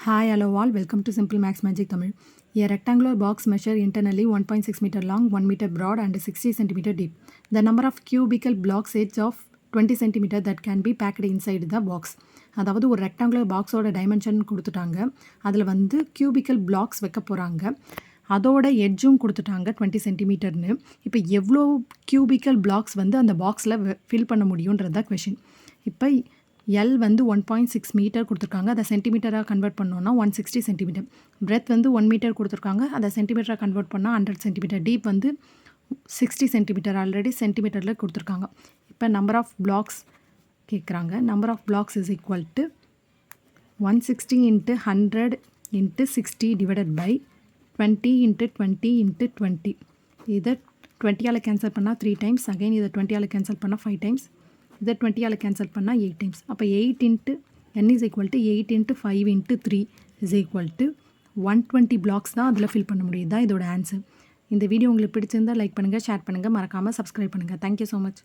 Hi, hello all, welcome to Simple Max Magic Tamil. A rectangular box measure internally 1.6 meter long, 1 meter broad and 60 centimeter deep. The number of cubical blocks is of 20 centimeter that can be packed inside the box. அதாவது ஒரு rectangular பாக்ஸோட dimension கொடுத்துட்டாங்க. அதில் வந்து cubical blocks வைக்க போகிறாங்க. அதோட எட்ஜும் கொடுத்துட்டாங்க 20 சென்டிமீட்டர்னு. இப்போ எவ்வளோ கியூபிக்கல் பிளாக்ஸ் வந்து அந்த பாக்ஸில் ஃபில் பண்ண முடியுன்றது தான் கொஷின். இப்போ எல் வந்து 1.6 மீட்டர் கொடுத்துருக்காங்க. அதை சென்டிமீட்டராக கன்வெர்ட் பண்ணோன்னா 160 சென்டிமீட்டர். பிரெத் வந்து 1 மீட்டர் கொடுத்துருக்காங்க. அதை சென்டிமீட்டராக கன்வெர்ட் பண்ணால் 100 சென்டிமீட்டர். டீப் வந்து 60 சென்டிமீட்டர். ஆல்ரெடி சென்டிமீட்டரில் கொடுத்துருக்காங்க. இப்போ நம்பர் ஆஃப் பிளாக்ஸ் கேட்குறாங்க. Number of blocks is equal to 160 × 100 × 60 divided by 20 × 20 × 20. இதை 20ஆல் கேன்சல் பண்ணால் 3 டைம்ஸ். அகைன் இதை 20ஆல் கேன்சல் பண்ணால் 5 டைம்ஸ். இதை 20ஆல் கேன்சல் பண்ணால் 8 டைம்ஸ். அப்போ 8 × n is equal to 8 × 5 × 3 is equal to 120 blocks தான் அதில் ஃபில் பண்ண முடியுது தான் இதோட ஆன்சர். இந்த வீடியோ உங்களுக்கு பிடிச்சிருந்தால் லைக் பண்ணுங்கள், ஷேர் பண்ணுங்கள், மறக்காமல் சப்ஸ்கிரைப் பண்ணுங்கள். Thank you so much.